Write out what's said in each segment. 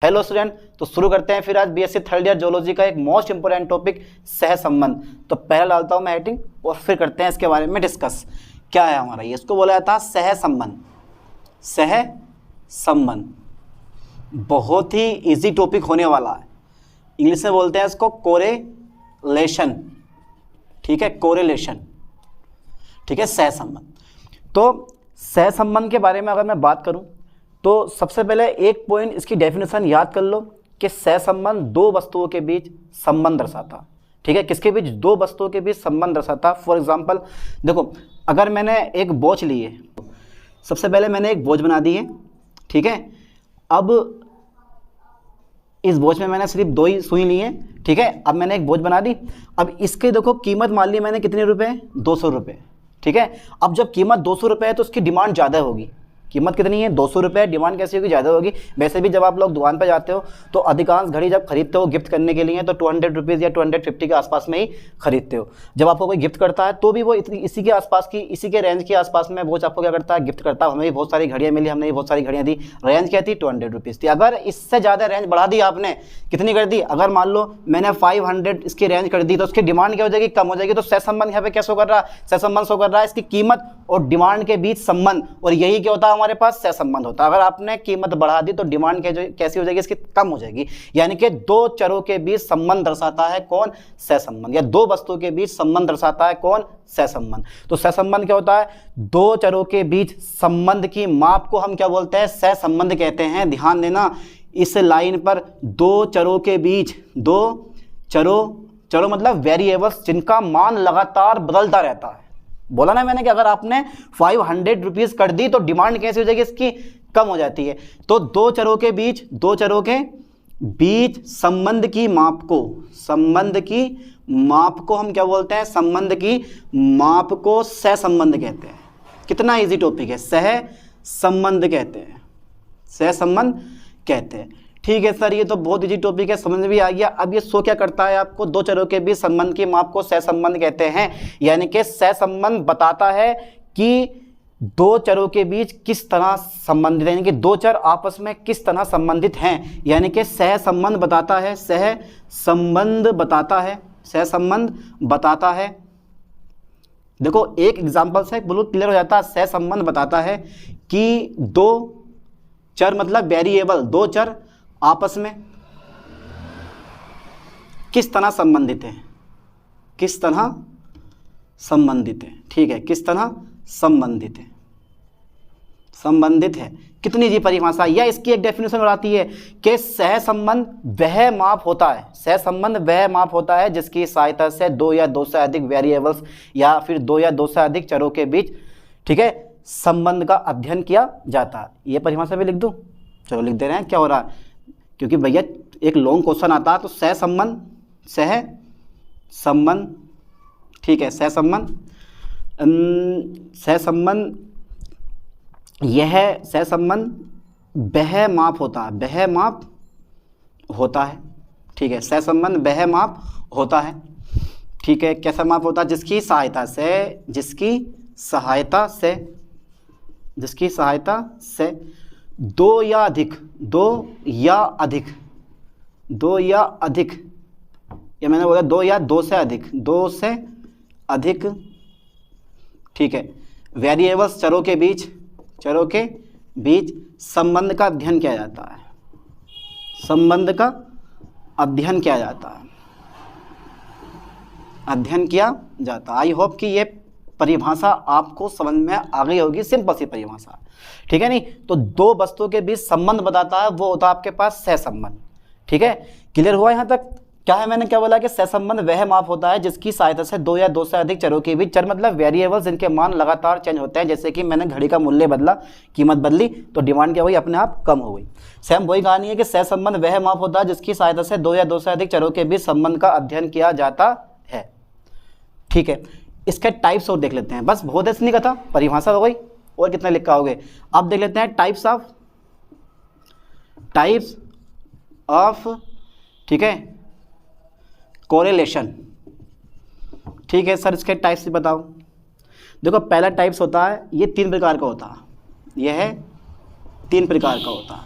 Hello student, तो शुरू करते हैं फिर आज बीएससी थर्ड ईयर जोलॉजी का एक मोस्ट इंपोर्टेंट टॉपिक सहसंबंध। तो पहला डालता हूं मैं हेडिंग और फिर करते हैं इसके बारे में डिस्कस। क्या है हमारा ये, इसको बोला जाता है सहसंबंध। सहसंबंध बहुत ही इजी टॉपिक होने वाला है। इंग्लिश में बोलते हैं इसको कोरेलेशन। ठीक है, कोरेलेशन। ठीक है, सहसंबंध। तो सहसंबंध के बारे में अगर मैं बात करूं तो सबसे पहले एक पॉइंट इसकी डेफिनेशन याद कर लो कि सहसंबंध दो वस्तुओं के बीच संबंध दर्शाता। ठीक है, किसके बीच? दो वस्तुओं के बीच संबंध दर्शाता। फॉर एग्जांपल देखो, अगर मैंने एक वॉच ली है, सबसे पहले मैंने एक वॉच बना दी है। ठीक है, अब इस वॉच में मैंने सिर्फ दो ही सुई ली है। ठीक है, अब मैंने एक वॉच बना दी। अब इसके देखो कीमत मान ली मैंने कितने रुपए? 200 रुपये। ठीक है, अब जब कीमत 200 रुपये है तो उसकी डिमांड ज़्यादा होगी। कीमत कितनी है? 200 रुपये। डिमांड कैसी होगी? ज़्यादा होगी। वैसे भी जब आप लोग दुकान पर जाते हो तो अधिकांश घड़ी जब खरीदते हो गिफ्ट करने के लिए तो 200 रुपीज़ या 250 के आसपास में ही खरीदते हो। जब आपको कोई गिफ्ट करता है तो भी वो इसी के आसपास की, इसी के रेंज के आसपास में वो आपको क्या करता है? गिफ्ट करता है। हमें भी बहुत सारी घड़ियाँ मिली, हमने भी बहुत सारी घड़ियाँ दी। रेंज क्या थी? 200 रुपीज़ थी। अगर इससे ज़्यादा रेंज बढ़ा दी आपने, कितनी कर दी? अगर मान लो मैंने 500 इसकी रेंज कर दी तो उसकी डिमांड क्या हो जाएगी? कम हो जाएगी। तो सहसंबंध यहाँ पे क्या शो कर रहा है? सहसंबंध शो कर रहा है इसकी कीमत और डिमांड के बीच संबंध। और यही क्या होता है हमारे पास? सहसंबंध होता है। अगर आपने कीमत बढ़ा दी तो डिमांड कैसी हो जाएगी? इसकी कम हो जाएगी। यानी कि दो चरों के बीच संबंध दर्शाता है कौन? सहसंबंध। या दो वस्तुओं के बीच संबंध दर्शाता है कौन? सहसंबंध। तो सहसंबंध क्या होता है? दो चरों के बीच संबंध की माप को हम क्या बोलते हैं? सहसंबंध कहते हैं। ध्यान देना इस लाइन पर, दो चरों के बीच, दो चरों मतलब वेरिएबल्स जिनका मान लगातार बदलता रहता है। बोला ना मैंने कि अगर आपने 500 रुपीज़ कर दी तो डिमांड कैसी हो जाएगी? इसकी कम हो जाती है। तो दो चरों के बीच संबंध की माप को हम क्या बोलते हैं? संबंध की माप को सहसंबंध कहते हैं। कितना इजी टॉपिक है, सहसंबंध कहते हैं। सहसंबंध कहते हैं। ठीक है सर, ये तो बहुत इजी टॉपिक है, समझ में भी आ गया। अब ये शो क्या करता है आपको? दो चरों के बीच संबंध की माप को सहसंबंध कहते हैं। यानी कि सहसंबंध बताता है कि दो चरों के बीच किस तरह संबंधित है, यानी कि दो चर आपस में किस तरह संबंधित हैं। यानी कि सहसंबंध बताता है, सहसंबंध बताता है। देखो एक एग्जांपल से बिल्कुल क्लियर हो जाता है। सहसंबंध बताता है कि दो चर मतलब वेरिएबल, दो चर आपस में किस तरह संबंधित है, किस तरह संबंधित है। ठीक है, किस तरह संबंधित है, संबंधित है। कितनी जी परिभाषा, या इसकी एक डेफिनेशन और आती है कि सहसंबंध वह माप होता है, सहसंबंध वह माप होता है जिसकी सहायता से दो या दो से अधिक वेरिएबल्स या फिर दो या दो से अधिक चरों के बीच, ठीक है, संबंध का अध्ययन किया जाता है। ये परिभाषा भी लिख दूं? चलो लिख दे रहे हैं। क्या हो रहा है, क्योंकि भैया एक लॉन्ग क्वेश्चन आता है तो सहसंबंध, ठीक है, सहसंबंध यह सहसंबंध वह माप होता है, वह माप होता है। ठीक है, सहसंबंध वह माप होता है। ठीक है, कैसा माप होता है? जिसकी सहायता से दो या अधिक, या मैंने बोला दो या दो से अधिक, ठीक है, वेरिएबल्स चरों के बीच संबंध का अध्ययन किया जाता है, संबंध का अध्ययन किया जाता है। आई होप कि ये परिभाषा आपको समझ में आ गई होगी। सिंपल सी परिभाषा, ठीक है। नहीं तो दो वस्तुओं के बीच संबंध बताता है, वो होता है आपके पास सहसंबंध। ठीक है, क्लियर हुआ यहाँ तक? क्या है, मैंने क्या बोला कि सहसंबंध वह माप होता है जिसकी सहायता से दो या दो से अधिक चरों के बीच, चर मतलब वेरिएबल्स जिनके मान लगातार चेंज होते हैं। जैसे कि मैंने घड़ी का मूल्य बदला, कीमत बदली तो डिमांड क्या हुई? अपने आप कम हो गई। सेम वही कहानी है कि सहसंबंध वह माप होता है जिसकी सहायता से दो या दो से अधिक चरों के बीच संबंध का अध्ययन किया जाता है। ठीक है, इसके टाइप्स और देख लेते हैं। बस बहुत ऐसे नहीं कथा, परिभाषा हो गई और कितना लिखा होगे। अब देख लेते हैं टाइप्स ऑफ, ठीक है, कोरिलेशन। ठीक है सर, इसके टाइप्स बताओ। देखो पहला टाइप्स होता है, ये 3 प्रकार का होता है, यह है 3 प्रकार का होता है।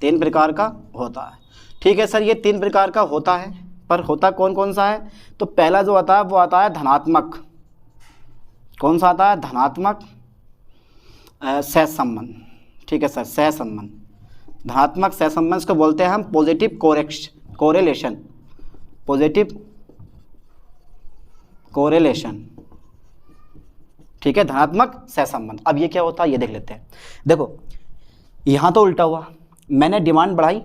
3 प्रकार का होता है। ठीक है सर, ये 3 प्रकार का होता है, पर होता कौन कौन सा है? तो पहला जो आता है वो आता है धनात्मक। कौन सा आता है? धनात्मक सहसंबंध। ठीक है सर, सहसंबंध, धनात्मक सहसंबंध, इसको बोलते हैं हम पॉजिटिव कोरेलेशन, पॉजिटिव कोरेलेशन। ठीक है, धनात्मक सहसंबंध। अब ये क्या होता है ये देख लेते हैं। देखो यहाँ तो उल्टा हुआ, मैंने डिमांड बढ़ाई,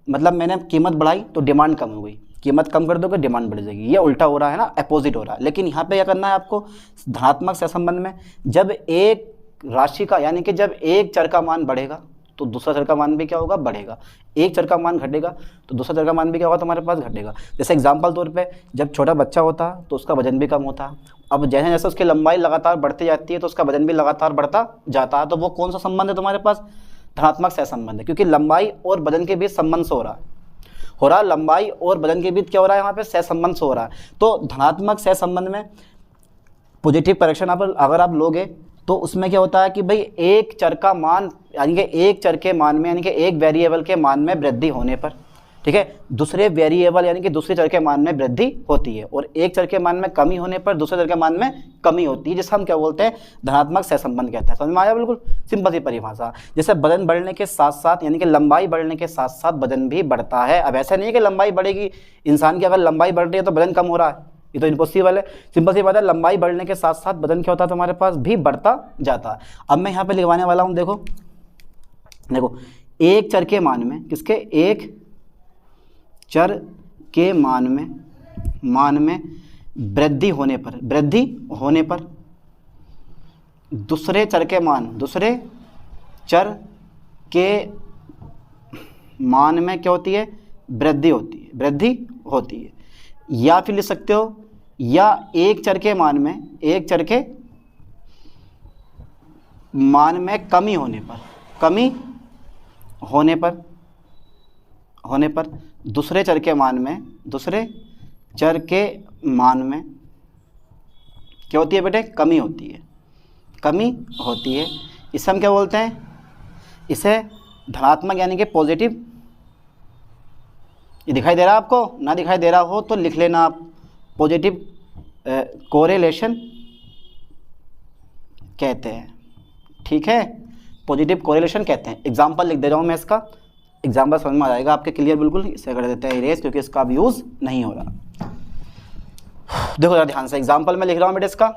मतलब मैंने कीमत बढ़ाई तो डिमांड कम हो गई, कीमत कम कर दोगे डिमांड बढ़ जाएगी। ये उल्टा हो रहा है ना, अपोजिट हो रहा है। लेकिन यहाँ पे क्या करना है आपको? धनात्मक सहसंबंध में जब एक राशि का, यानी कि जब एक चर का मान बढ़ेगा तो दूसरा चर का मान भी क्या होगा? बढ़ेगा। एक चर का मान घटेगा तो दूसरा चर का मान भी क्या होगा? तुम्हारे पास घटेगा। जैसे एग्जाम्पल तौर पे जब छोटा बच्चा होता तो उसका वजन भी कम होता। अब जैसे जैसे उसकी लंबाई लगातार बढ़ती जाती है तो उसका वजन भी लगातार बढ़ता जाता है। तो वो कौन सा संबंध है तुम्हारे पास? धनात्मक सहसंबंध है, क्योंकि लंबाई और वजन के बीच संबंध से हो रहा है, लंबाई और वजन के बीच क्या हो रहा है? यहाँ पे सहसंबंध से हो रहा है। तो धनात्मक सहसंबंध में पॉजिटिव करेक्शन अगर आप लोगे तो उसमें क्या होता है कि भाई एक चर का मान, यानी कि एक चर के मान में, यानी कि एक वेरिएबल के मान में वृद्धि होने पर, ठीक है, दूसरे वेरिएबल यानी कि दूसरे चर के मान में वृद्धि होती है, और एक चर के मान में कमी होने पर दूसरे चर के मान में कमी होती है, जिसे हम क्या बोलते हैं? धनात्मक सहसंबंध कहते हैं। समझ में आया? बिल्कुल सिंपल सी परिभाषा। जैसे वजन बढ़ने के साथ साथ, यानी कि लंबाई बढ़ने के साथ साथ वजन भी बढ़ता है। अब ऐसा नहीं है कि लंबाई बढ़ेगी, इंसान की अगर लंबाई बढ़ रही है तो वजन कम हो रहा है, ये तो इम्पॉसिबल है। सिंपल सी बात है, लंबाई बढ़ने के साथ साथ वजन क्या होता है? तुम्हारे पास भी बढ़ता जाता है। अब मैं यहाँ पे लिखवाने वाला हूँ, देखो देखो, एक चर के मान में, किसके? एक चर के मान में वृद्धि होने पर दूसरे चर के मान में क्या होती है? वृद्धि होती है। या फिर लिख सकते हो, या एक चर के मान में कमी होने पर दूसरे चर के मान में क्या होती है बेटे? कमी होती है। इसे हम क्या बोलते हैं? इसे धनात्मक यानी कि पॉजिटिव, ये दिखाई दे रहा है आपको? ना दिखाई दे रहा हो तो लिख लेना आप, पॉजिटिव कोरिलेशन कहते हैं। ठीक है, पॉजिटिव कोरिलेशन कहते हैं। एग्जाम्पल लिख दे रहा हूँ मैं इसका, एग्जाम्पल समझ में आ जाएगा आपके क्लियर बिल्कुल। इसे कर देते हैं इरेज, क्योंकि इसका अब यूज़ नहीं हो रहा। देखो जरा ध्यान से, एग्जाम्पल मैं लिख रहा हूँ बेटे। इसका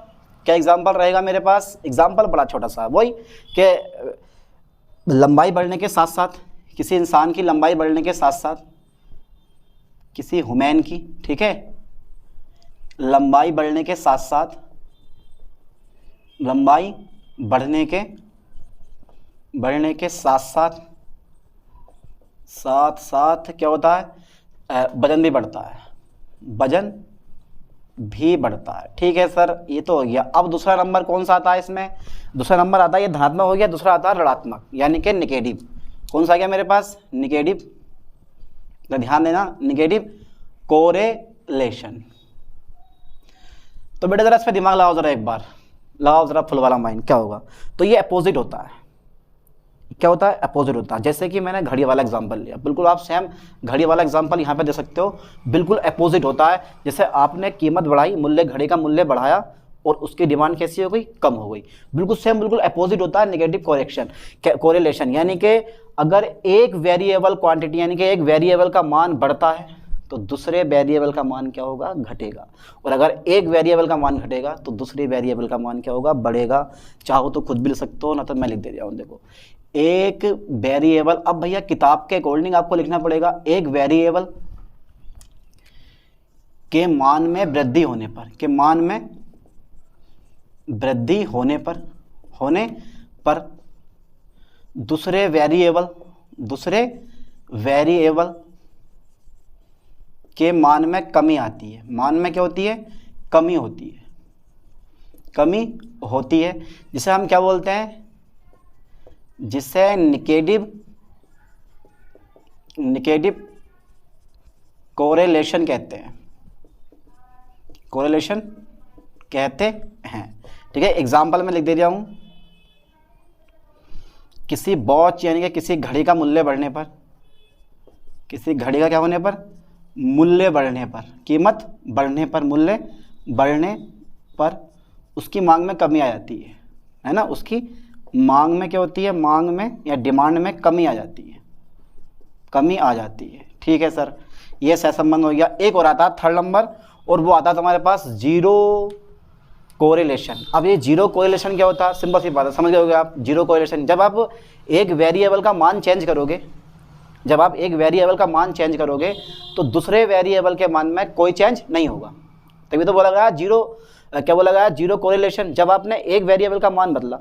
क्या एग्जाम्पल रहेगा मेरे पास? एग्जाम्पल बड़ा छोटा सा, वही कि लंबाई बढ़ने के साथ साथ, किसी इंसान की लंबाई बढ़ने के साथ साथ, किसी ह्यूमन की, ठीक है, लंबाई बढ़ने के साथ साथ क्या होता है? वजन भी बढ़ता है। ठीक है सर, ये तो हो गया। अब दूसरा नंबर कौन सा आता है इसमें? दूसरा नंबर आता है, ये धनात्मक हो गया, दूसरा आता है ऋणात्मक, यानी कि निगेटिव। कौन सा आ गया मेरे पास? निगेटिव। तो ध्यान देना, निगेटिव कोरिलेशन। तो बेटा जरा इस पर दिमाग लगाओ, जरा एक बार लगाओ जरा फुल वाला माइंड, क्या होगा? तो ये अपोजिट होता है। क्या होता है? अपोजिट होता है। जैसे कि मैंने घड़ी वाला एग्जांपल लिया, बिल्कुल आप सेम घड़ी वाला एग्जांपल यहाँ पे दे सकते हो। बिल्कुल अपोजिट होता है। जैसे आपने कीमत बढ़ाई, घड़ी का मूल्य बढ़ाया और उसकी डिमांड कैसी हो गई? कम हो गई। बिल्कुल सेम, बिल्कुल अपोजिट होता है निगेटिव कोरिलेशन। यानी कि अगर एक वेरिएबल क्वांटिटी, यानी कि एक वेरिएबल का मान बढ़ता है तो दूसरे वेरिएबल का मान क्या होगा? घटेगा। और अगर एक वेरिएबल का मान घटेगा तो दूसरे वेरिएबल का मान क्या होगा? बढ़ेगा। चाहो तो खुद भी लिख सकते हो, ना तो मैं लिख दे रहा हूँ। देखो, एक वेरिएबल, अब भैया किताब के अकॉर्डिंग आपको लिखना पड़ेगा, एक वेरिएबल के मान में वृद्धि होने पर दूसरे वेरिएबल के मान में कमी आती है। मान में क्या होती है? कमी होती है, जिसे हम क्या बोलते हैं? जिसे निगेटिव कोरिलेशन कहते हैं। ठीक है, एग्जाम्पल में लिख दे रहा हूँ, किसी वॉच यानी कि किसी घड़ी का मूल्य बढ़ने पर, किसी घड़ी का क्या होने पर, मूल्य बढ़ने पर, कीमत बढ़ने पर, मूल्य बढ़ने पर उसकी मांग में कमी आ जाती है ना। उसकी मांग में क्या होती है, मांग में या डिमांड में कमी आ जाती है, कमी आ जाती है। ठीक है सर, ये सहसंबंध हो गया। एक और आता है थर्ड नंबर, और वो आता है तुम्हारे पास जीरो कोरिलेशन। अब ये जीरो कोरिलेशन क्या होता है, सिंपल सी बात है, समझ गए होगे आप। जीरो कोरिलेशन, जब आप एक वेरिएबल का मान चेंज करोगे, जब आप एक वेरिएबल का मान चेंज करोगे तो दूसरे वेरिएबल के मान में कोई चेंज नहीं होगा। तभी तो बोला गया जीरो, क्या बोला गया, जीरो कोरिलेशन। जब आपने एक वेरिएबल का मान बदला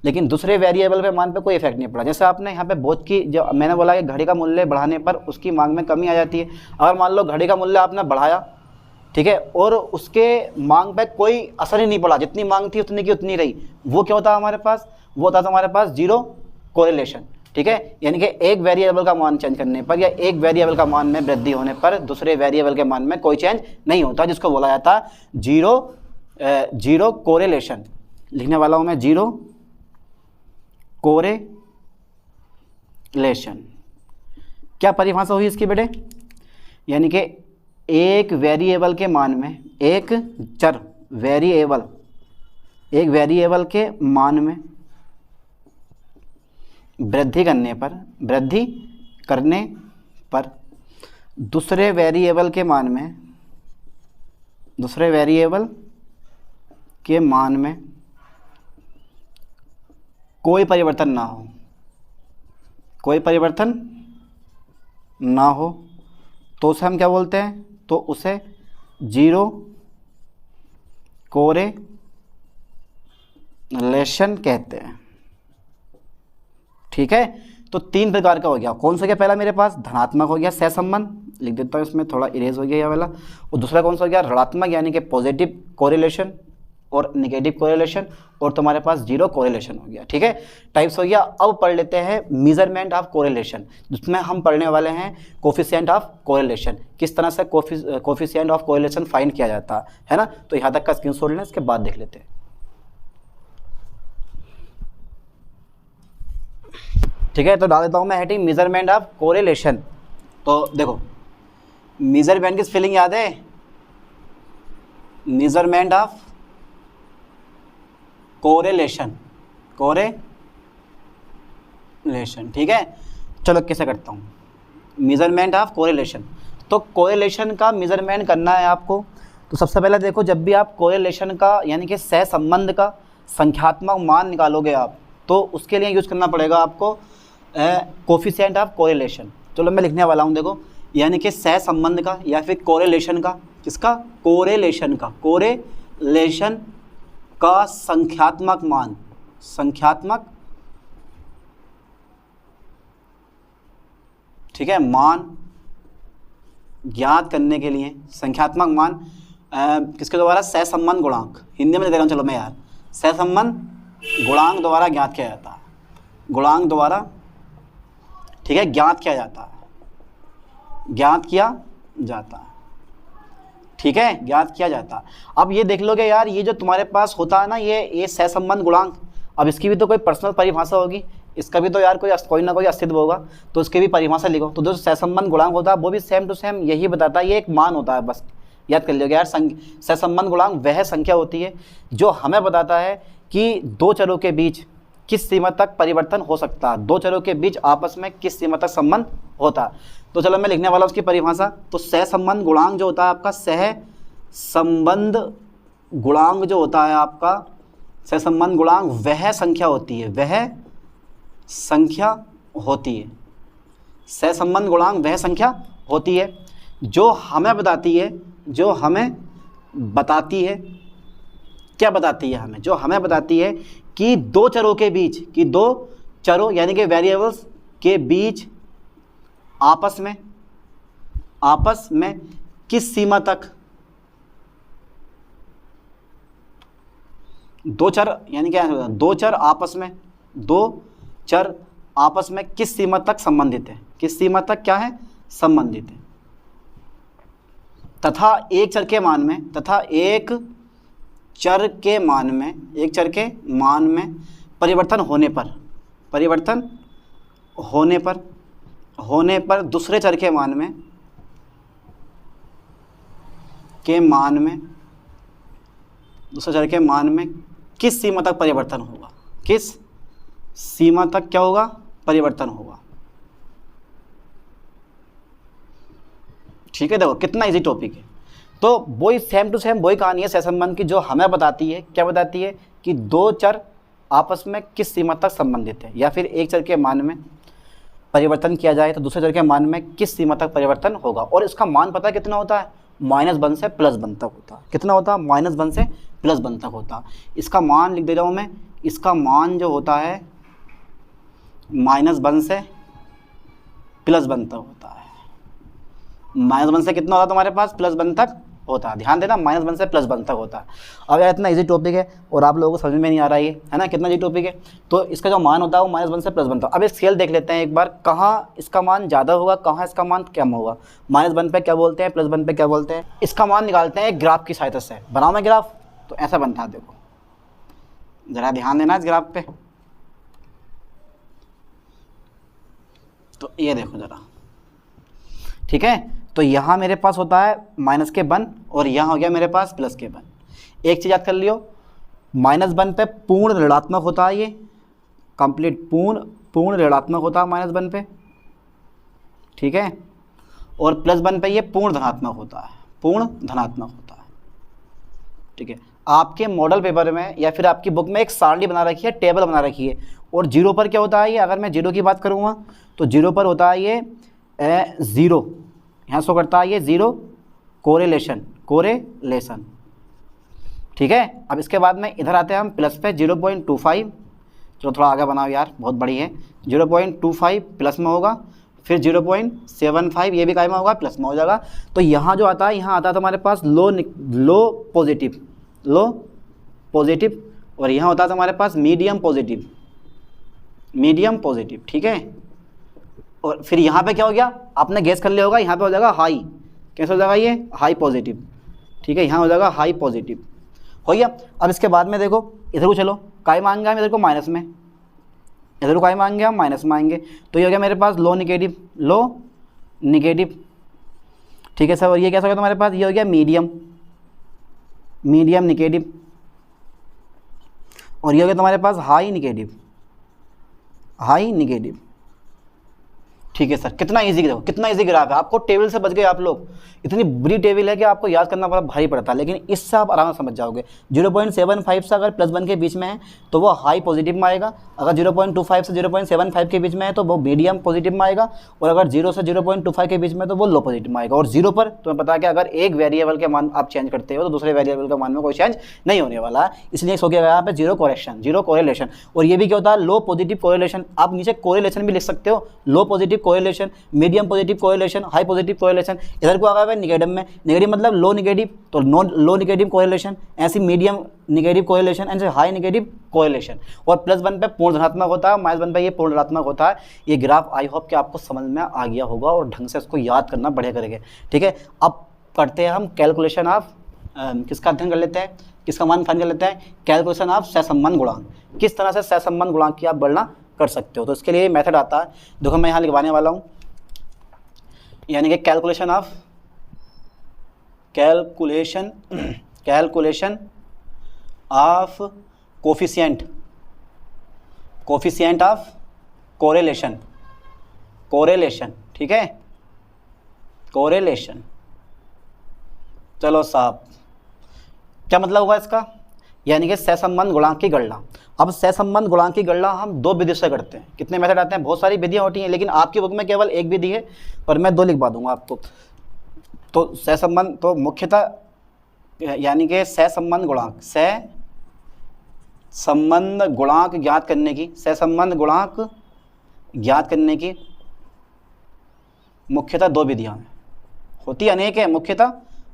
लेकिन दूसरे वेरिएबल पे मान पे कोई इफेक्ट नहीं पड़ा। जैसे आपने यहाँ पे बोझ की, जो मैंने बोला कि घड़ी का मूल्य बढ़ाने पर उसकी मांग में कमी आ जाती है। अगर मान लो घड़ी का मूल्य आपने बढ़ाया, ठीक है, और उसके मांग पे कोई असर ही नहीं पड़ा, जितनी मांग थी उतनी की उतनी रही, वो क्या होता है हमारे पास, वो होता है हमारे पास जीरो कोरिलेशन। ठीक है, यानी कि एक वेरिएबल का मान चेंज करने पर या एक वेरिएबल का मान में वृद्धि होने पर दूसरे वेरिएबल के मान में कोई चेंज नहीं होता, जिसको बोला जाता है जीरो कोरिलेशन। लिखने वाला हूं मैं जीरो कोरिलेशन। क्या परिभाषा हुई इसकी बेटे, यानी कि एक वेरिएबल के मान में, एक चर वेरिएबल, एक वेरिएबल के मान में वृद्धि करने पर दूसरे वेरिएबल के मान में, दूसरे वेरिएबल के मान में कोई परिवर्तन ना हो, कोई परिवर्तन ना हो तो उसे हम क्या बोलते हैं, तो उसे जीरो कोरिलेशन कहते हैं। ठीक है, तो तीन प्रकार का हो गया। कौन सा गया पहला मेरे पास, धनात्मक हो गया सहसंबंध, लिख देता हूँ इसमें थोड़ा इरेज हो गया ये वाला। और दूसरा कौन सा हो गया, ऋणात्मक यानी कि पॉजिटिव कोरिलेशन और नेगेटिव कोरिलेशन, और तुम्हारे पास जीरो कोरिलेशन हो गया। ठीक है, टाइप्स हो गया। अब पढ़ लेते हैं मेजरमेंट ऑफ कोरिलेशन, जिसमें हम पढ़ने वाले हैं कोफिशिएंट ऑफ कोरिलेशन, किस तरह से कोफिशिएंट ऑफ कोरिलेशन फाइंड किया जाता है ना। तो यहाँ तक का स्क्रीनशॉट लेना, इसके बाद देख लेते हैं। ठीक है, तो डाल देता हूँ मैं हेडिंग मेजरमेंट ऑफ कोरिलेशन। तो देखो, मेजरमेंट की स्पेलिंग याद है, मेजरमेंट ऑफ कोरिलेशन, कोरिलेशन। ठीक है, चलो कैसे करता हूँ, मेजरमेंट ऑफ कोरिलेशन। तो कोरिलेशन का मेजरमेंट करना है आपको, तो सबसे पहले देखो, जब भी आप कोरिलेशन का यानी कि सहसंबंध का संख्यात्मक मान निकालोगे आप, तो उसके लिए यूज करना पड़ेगा आपको कोफिशिएंट ऑफ कोरिलेशन। चलो मैं लिखने वाला हूँ, देखो, यानी कि सहसंबंध का या फिर कोरिलेशन का, किसका, कोरिलेशन का, कोरिलेशन का संख्यात्मक मान, संख्यात्मक, ठीक है, मान ज्ञात करने के लिए संख्यात्मक मान किसके द्वारा, सहसंबंध गुणांक, हिंदी में दे रहा हूँ चलो मैं यार, सहसंबंध गुणांक द्वारा ज्ञात किया जाता है, गुणांक द्वारा, ठीक है, ज्ञात किया जाता है, ज्ञात किया जाता है। ठीक है, ज्ञात किया जाता है। अब ये देख लोगे यार, ये जो तुम्हारे पास होता है ना, ये सहसंबंध गुणांक, अब इसकी भी तो कोई पर्सनल परिभाषा होगी, इसका भी तो यार कोई ना कोई अस्तित्व होगा, तो उसकी भी परिभाषा लिखो। तो जो सहसंबंध गुणांक होता है वो भी सेम टू सेम यही बताता है, ये एक मान होता है, बस याद कर लियोगे यार। सहसंबंध गुणांक वह संख्या होती है जो हमें बताता है कि दो चरों के बीच किस सीमा तक परिवर्तन हो सकता है, दो चरों के बीच आपस में किस सीमा तक संबंध होता है। तो चलो मैं लिखने वाला उसकी परिभाषा। तो सहसंबंध गुणांक जो होता है आपका, सहसंबंध गुणांक जो होता है आपका, सहसंबंध गुणांक वह संख्या होती है, वह संख्या होती है, सहसंबंध गुणांक वह संख्या होती है जो हमें बताती है, जो हमें बताती है, क्या बताती है हमें, जो हमें बताती है कि दो चरों के बीच, कि दो चरों यानी कि वेरिएबल्स के बीच आपस में किस सीमा तक, दो चर यानी क्या है, दो चर आपस में, दो चर आपस में किस सीमा तक संबंधित है, किस सीमा तक क्या है, संबंधित है, तथा एक चर के मान में, तथा एक चर के मान में, एक चर के मान में परिवर्तन होने पर, परिवर्तन होने पर होने पर दूसरे चर के मान में दूसरे चर के मान में किस सीमा तक परिवर्तन होगा, किस सीमा तक क्या होगा, परिवर्तन होगा। ठीक है, देखो कितना इजी टॉपिक है। तो वही सेम टू सेम वही कहानी है सहसंबंध की, जो हमें बताती है, क्या बताती है कि दो चर आपस में किस सीमा तक संबंधित है, या फिर एक चर के मान में परिवर्तन किया जाए तो दूसरे चर के मान में किस सीमा तक परिवर्तन होगा। और इसका मान पता है कितना होता है, -1 से +1 तक होता है। कितना होता है, -1 से +1 तक होता है। इसका मान लिख दे रहा हूँ मैं, इसका मान जो होता है -1 से +1 तक होता है। -1 से कितना होता है तुम्हारे पास, +1 तक होता है। ध्यान देना, -1 से +1 तक होता है। अब यार इतना इजी टॉपिक है और आप लोगों को समझ में नहीं आ रहा है ना, कितना इजी टॉपिक है। तो इसका जो मान होता है वो -1 से +1 तक। अब एक स्केल देख लेते हैं एक बार, कहाँ इसका मान ज़्यादा होगा, कहाँ इसका मान कम होगा। -1 पे क्या बोलते हैं, +1 पे क्या बोलते हैं। इसका मान निकालते हैं एक ग्राफ की सहायता से। बनाओ मैं ग्राफ, तो ऐसा बनता है, देखो ज़रा ध्यान देना इस ग्राफ पे। तो ये देखो ज़रा, ठीक है। तो यहाँ मेरे पास होता है -1 और यहाँ हो गया मेरे पास +1। एक चीज़ याद कर लियो, -1 पे पूर्ण ऋणात्मक होता है, ये कंप्लीट पूर्ण ऋणात्मक होता है -1 पे, ठीक है। और +1 पे ये पूर्ण धनात्मक होता है, पूर्ण धनात्मक होता है, ठीक है। आपके मॉडल पेपर में या फिर आपकी बुक में एक सारणी बना रखी है, टेबल बना रखी है। और 0 पर क्या होता है ये, अगर मैं 0 की बात करूँगा तो 0 पर होता है ये 0, यहाँ शो करता है ये 0 कोरिलेशन, ठीक है। अब इसके बाद में इधर आते हैं हम प्लस पे 0.25, चलो थोड़ा आगे बनाओ यार, बहुत बड़ी है। 0.25 प्लस में होगा, फिर 0.75 ये भी काय में होगा, प्लस में हो जाएगा। तो यहाँ जो आता है, यहाँ आता है तुम्हारे पास लो पॉजिटिव, और यहाँ होता है तुम्हारे पास मीडियम पॉजिटिव, ठीक है। और फिर यहाँ पे क्या हो गया, आपने गेस कर लिया होगा, यहाँ पे हो जाएगा हाई। कैसे हो जाएगा ये, हाई पॉजिटिव, ठीक है। यहाँ हो जाएगा हाई पॉजिटिव, हो गया। अब इसके बाद में देखो इधर को चलो, काय मांगा हम इधर को माइनस में, इधर को काय मांगे हम माइनस में आएंगे। तो ये हो गया मेरे पास लो निगेटिव, ठीक है सर। और ये कैसा हो गया तुम्हारे पास, ये हो गया मीडियम निगेटिव, और ये हो गया तुम्हारे पास हाई निगेटिव, ठीक है सर। कितना इजी, देखो कितना इजी ग्राफ है। आपको टेबल से बच गए आप लोग, इतनी बुरी टेबल है कि आपको याद करना बड़ा भारी पड़ता है, लेकिन इससे आप आराम से समझ जाओगे। 0.75 से अगर +1 के बीच में है तो वो हाई पॉजिटिव में आएगा, अगर 0.25 से 0.75 के बीच में है तो वो मीडियम पॉजिटिव में आएगा, और अगर 0 से 0.25 के बीच में तो वो लो पॉजिटिव में आएगा। और 0 पर तुम्हें पता है कि अगर एक वेरिएबल के मान आप चेंज करते हो तो दूसरे वेरिएबल के मान में कोई चेंज नहीं होने वाला है, इसलिए हो गया यहाँ पे जीरो कोरिलेशन। और ये भी क्या होता है, लो पॉजिटिव कोरिलेशन। आप नीचे कोरिलेशन भी लिख सकते हो, low positive correlation, medium positive correlation, high positive correlation. इधर को आ गया निगेटिव में, निगेटिव मतलब लो निगेटिव, तो लो निगेटिव कोरिलेशन, ऐसी मीडियम निगेटिव कोरिलेशन, ऐसे हाई निगेटिव कोरिलेशन। और +1 पे पूर्ण धनात्मक होता है, -1 पे ये पूर्ण ऋणात्मक होता है। ये ग्राफ आई होप कि आपको समझ में आ गया होगा और ढंग से इसको याद करना बढ़िया करेंगे, ठीक है। अब करते हैं हम कैलकुलेशन ऑफ किसका अध्ययन कर लेते हैं, किसका मान फाइंड कर लेते हैं, कैलकुलेशन ऑफ सहसंबंध गुणांक। किस तरह से सहसंबंध गुणांक की आप गणना कर सकते हो। तो इसके लिए मेथड आता है, देखो मैं यहाँ लिखवाने वाला हूँ, यानी कि calculation of coefficient of correlation, ठीक है, कोरिलेशन। चलो साहब, क्या मतलब हुआ इसका, यानी कि सहसंबंध गुणांक की गणना। अब सहसंबंध गुणांक की गणना हम 2 विधि से करते हैं। कितने मेथड आते हैं, बहुत सारी विधियां होती हैं, लेकिन आपकी बुक में केवल एक विधि है, पर मैं 2 लिखवा दूंगा आपको। तो सहसंबंध तो मुख्यतः यानी कि सहसंबंध गुणांक ज्ञात करने की मुख्यतः 2 विधियां हैं, होती अनेक है, मुख्यतः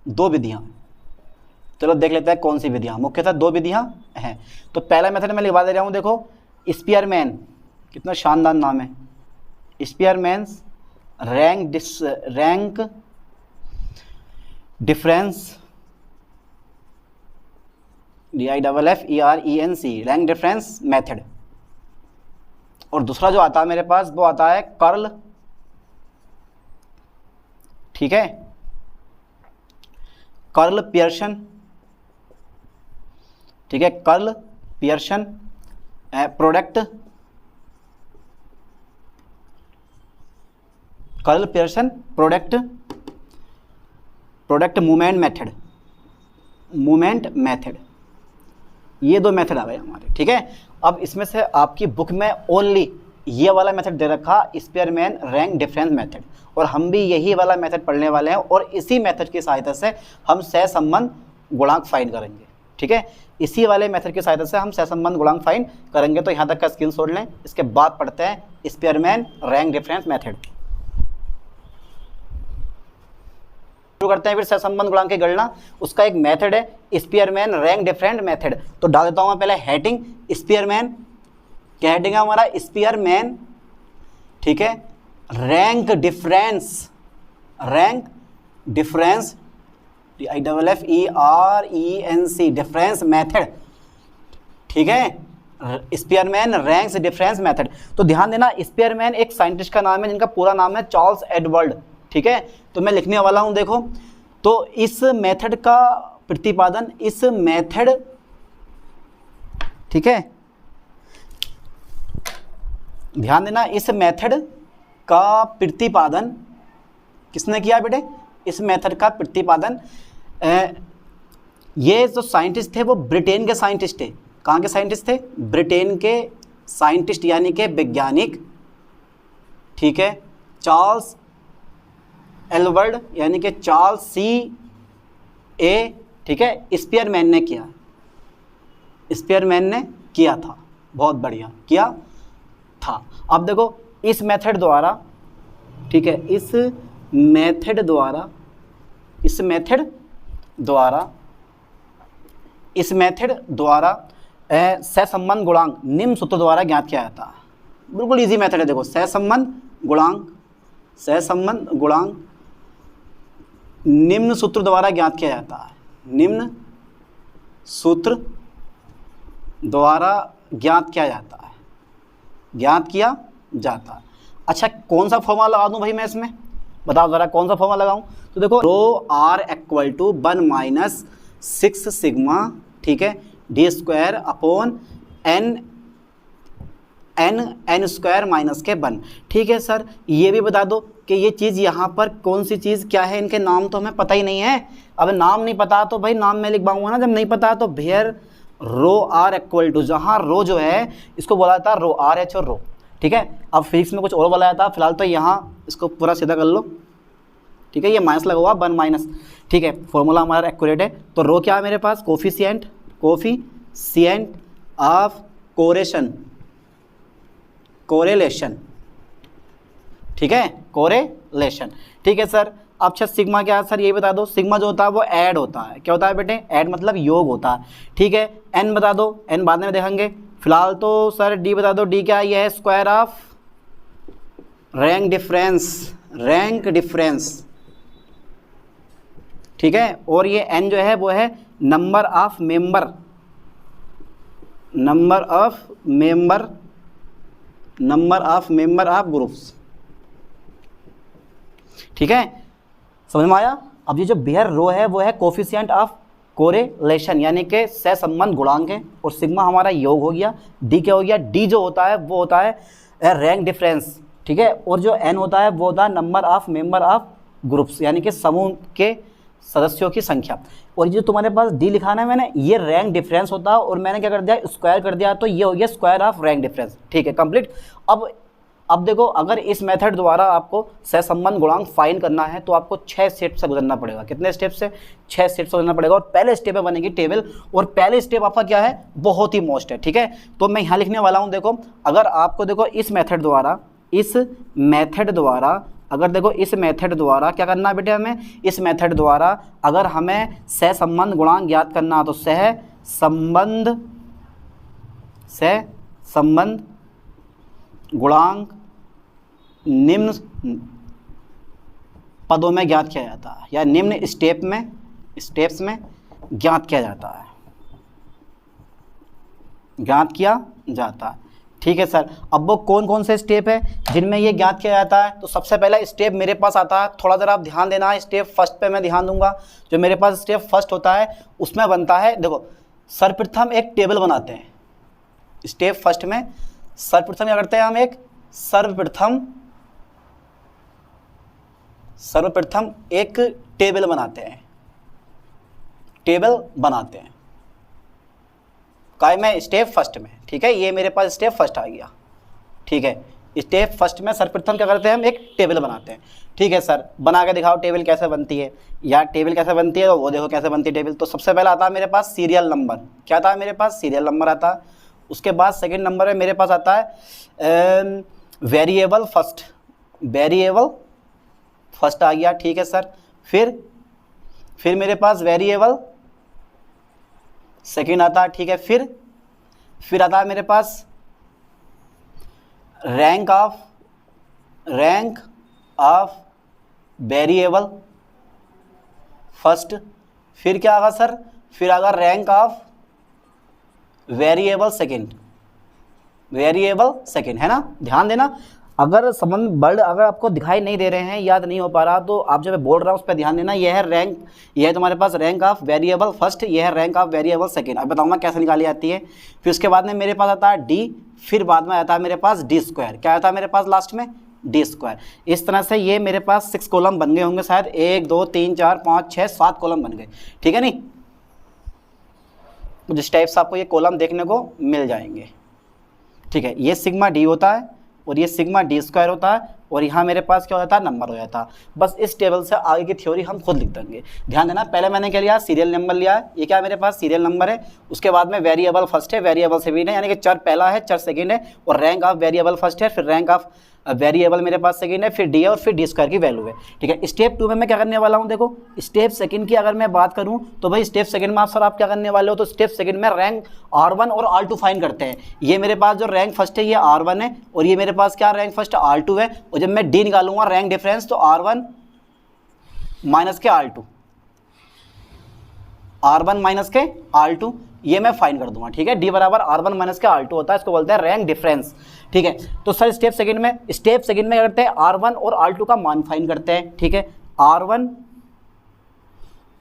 2 विधियां। चलो देख लेते हैं कौन सी विधियां, मुख्यतः 2 विधियां हैं। तो पहला मेथड मैं लिखवा दे रहा हूं, देखो स्पीयरमैन, कितना शानदार नाम है, स्पीयरमैन्स rank difference, DIFFERENC, rank difference method. और दूसरा जो आता है मेरे पास वो आता है कर्ल ठीक है, कर्ल पियर्सन, ठीक है, curl Pearson product, curl Pearson product movement method, movement method, ये दो मेथड आ गए हमारे। ठीक है, अब इसमें से आपकी बुक में ओनली ये वाला मेथड दे रखा, स्पीयरमैन रैंक डिफरेंस मेथड, और हम भी यही वाला मेथड पढ़ने वाले हैं और इसी मेथड की सहायता से हम सहसंबंध गुणांक फाइंड करेंगे। ठीक है, इसी वाले मेथड की सहायता से हम सहसंबंध गुणांक फाइंड करेंगे। तो यहाँ तक का स्क्रीनशॉट लें, इसके बाद पढ़ते हैं स्पीयरमैन रैंक डिफरेंस मेथड। शुरू करते हैं फिर सहसंबंध गुणांक की गणना। उसका एक मेथड है स्पीयरमैन रैंक डिफरेंस मेथड। तो डाल देता हूं मैं पहले हेडिंग स्पीयरमैन, क्या हेडिंग है हमारा, स्पीयरमैन, ठीक है, rank difference, rank difference, DIFFERENC difference method, ठीक है, स्पीयरमैन रैंक्स डिफरेंस मेथड। तो ध्यान देना, स्पीयरमैन एक साइंटिस्ट का नाम है जिनका पूरा नाम है चार्ल्स एडवर्ड। ठीक है, तो मैं लिखने वाला हूं, देखो, तो इस मेथड का प्रतिपादन, इस मेथड, ठीक है, ध्यान देना, इस मेथड का प्रतिपादन किसने किया बेटे, इस मेथड का प्रतिपादन ये जो साइंटिस्ट थे वो ब्रिटेन के साइंटिस्ट थे। कहाँ के साइंटिस्ट थे, ब्रिटेन के साइंटिस्ट यानी के वैज्ञानिक, ठीक है, चार्ल्स एडवर्ड यानी कि चार्ल्स C.A., ठीक है, स्पीयरमैन ने किया, स्पीयरमैन ने किया था, बहुत बढ़िया किया था। अब देखो इस मेथड द्वारा, ठीक है, इस मेथड द्वारा, इस मेथड द्वारा, इस मेथड द्वारा सहसंबंध गुणांक निम्न सूत्र द्वारा ज्ञात किया जाता है। बिल्कुल इजी मेथड है, देखो, सहसंबंध गुणांक, सहसंबंध गुणांक निम्न सूत्र द्वारा ज्ञात किया जाता है, निम्न सूत्र द्वारा ज्ञात किया जाता है, ज्ञात किया जाता है। अच्छा, कौन सा फॉर्मूला लगा दूं भाई मैं इसमें, बताओ ज़रा कौन सा फॉर्मूला लगाऊं। तो देखो, rho are equal to 1 minus 6 sigma, ठीक है, D square upon N square minus के 1। ठीक है सर, ये भी बता दो कि ये चीज़ यहाँ पर कौन सी चीज़ क्या है, इनके नाम तो हमें पता ही नहीं है। अब नाम नहीं पता तो भाई नाम मैं लिखवाऊंगा ना, जब नहीं पता तो where rho are equal to, जहाँ रो जो है इसको बोला जाता है रो आर एच और रो। ठीक है, अब फिजिक्स में कुछ और बोला जाता है, फिलहाल तो यहाँ इसको पूरा सीधा कर लो, ठीक है, ये माइनस लगा हुआ 1 माइनस, ठीक है, फॉर्मूला हमारा एक्यूरेट है। तो रो क्या है मेरे पास, कोफिशिएंट, कोफिशिएंट ऑफ कोरेशन, कोरेलेशन, ठीक है, कोरेलेशन। ठीक है सर, अब अच्छा सिग्मा क्या है सर, ये बता दो। सिग्मा जो होता है वो ऐड होता है, क्या होता है बेटे, ऐड मतलब योग होता है। ठीक है, एन बता दो, एन बाद में देखेंगे, फिलहाल तो सर डी बता दो, डी क्या है, ये है square of rank difference, rank difference, ठीक है, और ये एन जो है वो है number of member, number of member, number of member of groups. ठीक है, समझ में आया। अब ये जो बेयर रो है वो है कोफिशिएंट ऑफ कोरेलेशन यानी कि सहसंबंध गुणांक है, और सिग्मा हमारा योग हो गया, डी क्या हो गया, डी जो होता है वो होता है रैंक डिफरेंस, ठीक है, और जो एन होता है वो होता है number of member of groups यानी कि समूह के सदस्यों की संख्या। और ये जो तुम्हारे पास डी लिखाना है मैंने, ये रैंक डिफरेंस होता है, और मैंने क्या कर दिया, स्क्वायर कर दिया, तो ये हो गया स्क्वायर ऑफ रैंक डिफरेंस। ठीक है, कंप्लीट। अब देखो, अगर इस मेथड द्वारा आपको सहसंबंध गुणांक फाइंड करना है तो आपको 6 स्टेप से गुजरना पड़ेगा। कितने स्टेप से, 6 स्टेप से गुजरना पड़ेगा। और पहले स्टेप में बनेगी टेबल, और पहले स्टेप आपका क्या है, बहुत ही मोस्ट है। ठीक है, तो मैं यहाँ लिखने वाला हूँ, देखो, अगर आपको देखो इस मेथड द्वारा, इस मेथड द्वारा, अगर देखो इस मेथड द्वारा क्या करना है बेटे, हमें इस मेथड द्वारा अगर हमें सहसंबंध गुणांक ज्ञात करना है तो सहसंबंध गुणांक निम्न पदों में ज्ञात किया जाता है, या निम्न स्टेप्स में ज्ञात किया जाता है, ज्ञात किया जाता है। ठीक है सर। अब वो कौन कौन से स्टेप है जिनमें ये ज्ञात किया जाता है? तो सबसे पहला स्टेप मेरे पास आता है, थोड़ा ज़रा आप ध्यान देना, स्टेप फर्स्ट पे मैं ध्यान दूंगा। जो मेरे पास स्टेप फर्स्ट होता है उसमें बनता है, देखो सर्वप्रथम एक टेबल बनाते हैं। स्टेप फर्स्ट में सर्वप्रथम क्या करते हैं हम? एक सर्वप्रथम एक टेबल बनाते हैं, टेबल बनाते हैं काय में? स्टेप फर्स्ट में। ठीक है, ये मेरे पास स्टेप फर्स्ट आ गया। ठीक है, स्टेप फर्स्ट में सर्वप्रथम क्या करते हैं? हम एक टेबल बनाते हैं। ठीक है सर, बना के दिखाओ टेबल कैसे बनती है। यार टेबल कैसे बनती है? तो वो देखो कैसे बनती है टेबल। तो सबसे पहला आता है मेरे पास सीरियल नंबर। क्या आता है मेरे पास? सीरियल नंबर आता है। उसके बाद सेकंड नंबर में मेरे पास आता है वेरिएबल फर्स्ट, वेरिएबल फर्स्ट आ गया। ठीक है सर, फिर मेरे पास वेरिएबल सेकंड आता है। ठीक है, फिर आता है मेरे पास रैंक ऑफ वेरिएबल फर्स्ट। फिर क्या आगा सर? फिर आगा rank of variable second, variable second, है ना? ध्यान देना, अगर संबंध वर्ड अगर आपको दिखाई नहीं दे रहे हैं, याद नहीं हो पा रहा, तो आप जब मैं बोल रहा हूँ उस पर ध्यान देना। यह है रैंक, यह है तुम्हारे पास रैंक ऑफ वेरिएबल फर्स्ट, यह है रैंक ऑफ वेरिएबल सेकंड। अब बताऊंगा कैसे निकाली जाती है। फिर उसके बाद में मेरे पास आता है डी, फिर बाद में आता है मेरे पास डी स्क्वायर। क्या आता है मेरे पास लास्ट में? D square. इस तरह से ये मेरे पास 6 कॉलम बन गए होंगे शायद, 1 2 3 4 5 6 7 कॉलम बन गए। ठीक है नहीं, जिस टाइप से आपको ये कॉलम देखने को मिल जाएंगे। ठीक है, ये सिग्मा डी होता है और ये सिग्मा डी स्क्वायर होता है, और यहाँ मेरे पास क्या हो जाता है? नंबर हो जाता है। बस इस टेबल से आगे की थ्योरी हम खुद लिख देंगे। ध्यान देना, पहले मैंने क्या लिया? सीरियल नंबर लिया है। ये क्या है मेरे पास? सीरियल नंबर है। उसके बाद में वेरिएबल फर्स्ट है, वेरिएबल सेकंड है, यानी कि चर पहला है, चर सेकंड है, और रैंक ऑफ वेरिएबल फर्स्ट है, फिर रैंक ऑफ वेरिएबल मेरे पास सेकंड है, फिर डी है, और फिर डी स्क्वायर की वैल्यू है। ठीक है, स्टेप 2 में मैं क्या करने वाला हूँ? देखो स्टेप सेकंड की अगर मैं बात करूँ तो भाई स्टेप सेकंड में आप सर आप क्या करने वाले हो? तो स्टेप सेकंड में रैंक R1 और R2 फाइंड करते हैं। ये मेरे पास जो रैंक फर्स्ट है ये R1 है, और ये मेरे पास क्या रैंक फर्स्ट R2 है। और जब मैं डी निकालूंगा रैंक डिफरेंस, तो R1 माइनस के R2, R1 माइनस के R2, ये मैं फाइंड कर दूंगा। ठीक है, डी बराबर R1 माइनस के R2 होता है, इसको बोलते हैं रैंक डिफरेंस। ठीक है, तो सर स्टेप सेकंड में क्या करते हैं? R1 और R2 का मान फाइंड करते हैं। ठीक है, R1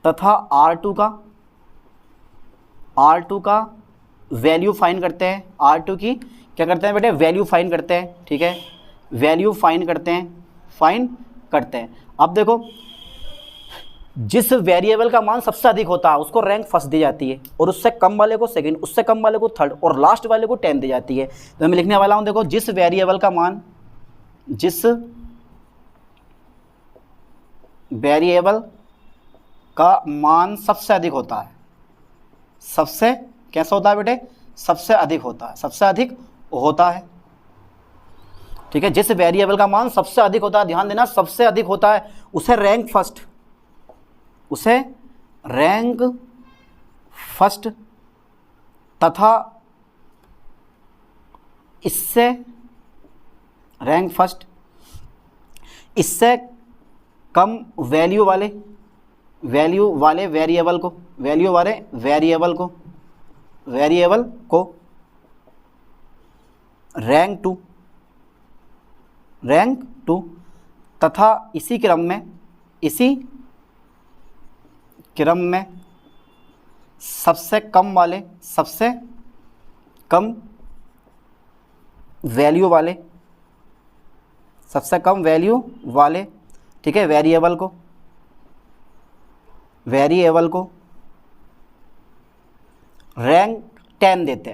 तथा R2 का वैल्यू फाइंड करते हैं। R2 की क्या करते हैं बेटे? वैल्यू फाइंड करते हैं। ठीक है, वैल्यू फाइंड करते हैं। अब देखो, जिस वेरिएबल का मान सबसे अधिक होता है उसको रैंक फर्स्ट दी जाती है, और उससे कम वाले को सेकंड, उससे कम वाले को थर्ड, और लास्ट वाले को 10 दी जाती है। तो मैं लिखने वाला हूं, देखो जिस वेरिएबल का मान सबसे अधिक होता है, सबसे कैसा होता है बेटे? सबसे अधिक होता है, सबसे अधिक होता है। ठीक है, जिस वेरिएबल का मान सबसे अधिक होता है, ध्यान देना सबसे अधिक होता है, उसे रैंक फर्स्ट तथा इससे कम वैल्यू वाले वेरिएबल को रैंक टू तथा इसी क्रम में सबसे कम वैल्यू वाले ठीक है वेरिएबल को रैंक 10 देते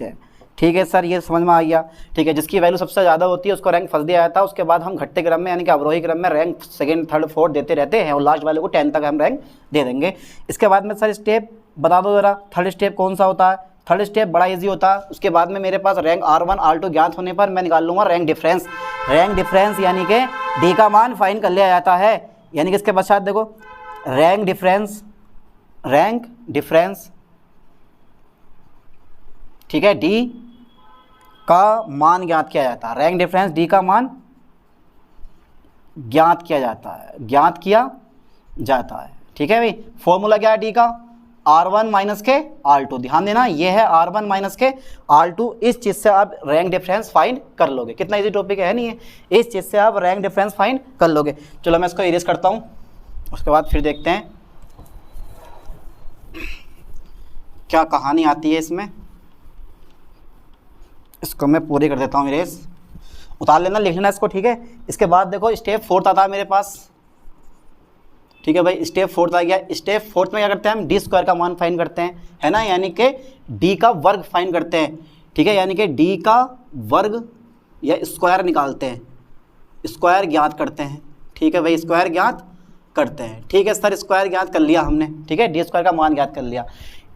हैं। ठीक है सर, ये समझ में आ गया। ठीक है, जिसकी वैल्यू सबसे ज़्यादा होती है उसको रैंक फर्स्ट दिया जाता है, उसके बाद हम घटते क्रम में यानी कि अवरोही क्रम में रैंक सेकंड, थर्ड, फोर्थ देते रहते हैं, और लास्ट वाले को 10 तक हम रैंक दे देंगे। इसके बाद में सर स्टेप बता दो ज़रा, थर्ड स्टेप कौन सा होता है? थर्ड स्टेप बड़ा ईजी होता है। उसके बाद में मेरे पास रैंक R1 R2 ज्ञात होने पर मैं निकाल लूँगा रैंक डिफरेंस यानी कि डी का मान फाइंड कर लिया जाता है। यानी कि इसके पश्चात देखो रैंक डिफरेंस ठीक है, डी का मान ज्ञात किया जाता है। रैंक डिफरेंस डी का मान ज्ञात किया जाता है। ठीक है भाई, फॉर्मूला क्या है डी का? R1 माइनस के R2, ध्यान देना ये है R1 माइनस के R2। इस चीज़ से आप रैंक डिफरेंस फाइंड कर लोगे। कितना इजी टॉपिक है नहीं है, इस चीज़ से आप रैंक डिफरेंस फाइंड कर लोगे। चलो मैं इसको इरेज करता हूँ, उसके बाद फिर देखते हैं क्या कहानी आती है इसमें। इसको मैं पूरी कर देता हूँ इरेज, उतार लेना, लिख लेना इसको, ठीक है। इसके बाद देखो स्टेप 4 आता है मेरे पास, ठीक है भाई। स्टेप 4 आ गया। स्टेप 4 में क्या करते हैं हम, डी स्क्वायर का मान फाइंड करते हैं, है ना, यानी कि डी का वर्ग फाइंड करते हैं, ठीक है, यानी कि डी का वर्ग या स्क्वायर निकालते हैं, स्क्वायर ज्ञात करते हैं, ठीक है भाई, स्क्वायर ज्ञात करते हैं, ठीक है सर। स्क्वायर ज्ञात कर लिया हमने, ठीक है, डी स्क्वायर का मान ज्ञात कर लिया।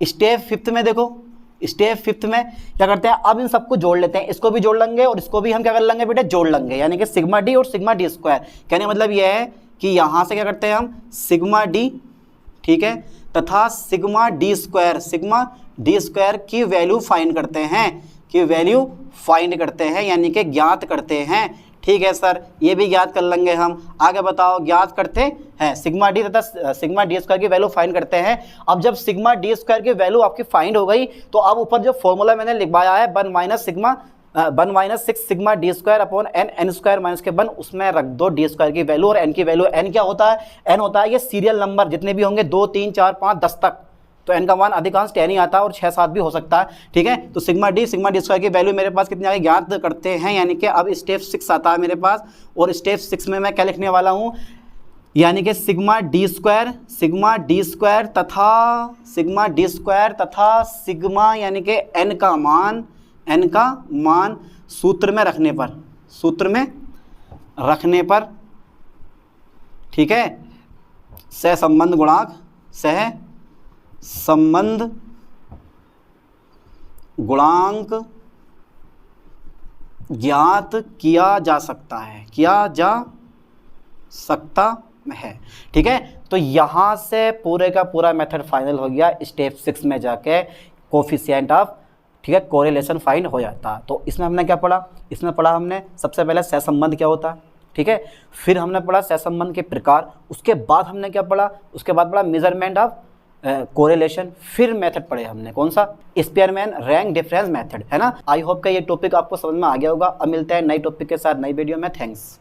स्टेप 5 में देखो, स्टेप 5 में क्या करते हैं, अब इन सबको जोड़ लेते हैं, इसको भी जोड़ लेंगे और इसको भी हम क्या कर लेंगे बेटे, जोड़ लेंगे, यानी कि सिग्मा डी और सिग्मा डी स्क्वायर। कहने का मतलब यह है कि यहाँ से क्या करते हैं हम, सिग्मा डी, ठीक है, तथा सिग्मा डी स्क्वायर की वैल्यू फाइंड करते हैं, की वैल्यू फाइंड करते हैं, यानी कि ज्ञात करते हैं, ठीक है सर। ये भी ज्ञात कर लेंगे हम। आगे बताओ, ज्ञात करते हैं सिग्मा डी तथा सिग्मा डी स्क्वायर की वैल्यू फाइंड करते हैं। अब जब सिग्मा डी स्क्वायर की वैल्यू आपकी फाइंड हो गई, तो अब ऊपर जो फॉर्मूला मैंने लिखवाया है 1 minus 6 sigma d square upon N square minus के 1, उसमें रख दो डी स्क्वायर की वैल्यू और एन की वैल्यू। एन क्या होता है, एन होता है ये सीरियल नंबर, जितने भी होंगे 2 3 4 5 10 तक, तो एन का मान अधिकांश 10 ही आता है और 6 7 भी हो सकता है, ठीक है। तो सिग्मा डी स्क्वायर की वैल्यू मेरे पास कितनी आ गई, ज्ञात करते हैं, यानी कि अब स्टेप 6 आता है मेरे पास। और स्टेप 6 में मैं क्या लिखने वाला हूँ, यानी कि सिग्मा डी स्क्वायर तथा सिग्मा यानी कि एन का मान सूत्र में रखने पर, ठीक है, सहसंबंध गुणांक ज्ञात किया जा सकता है, ठीक है। तो यहाँ से पूरे का पूरा मेथड फाइनल हो गया। स्टेप 6 में जाके कोफिशिएंट ऑफ, ठीक है, कोरिलेशन फाइंड हो जाता है। तो इसमें हमने क्या पढ़ा, इसमें पढ़ा हमने सबसे पहले सहसंबंध क्या होता है, ठीक है, फिर हमने पढ़ा सहसंबंध के प्रकार, उसके बाद हमने क्या पढ़ा, उसके बाद पढ़ा मेजरमेंट ऑफ कोरिलेशन, फिर मेथड पढ़े हमने कौन सा, स्पीयरमैन रैंक डिफरेंस मेथड, है ना। आई होप का ये टॉपिक आपको समझ में आ गया होगा। अब मिलते हैं नई टॉपिक के साथ नई वीडियो में। थैंक्स।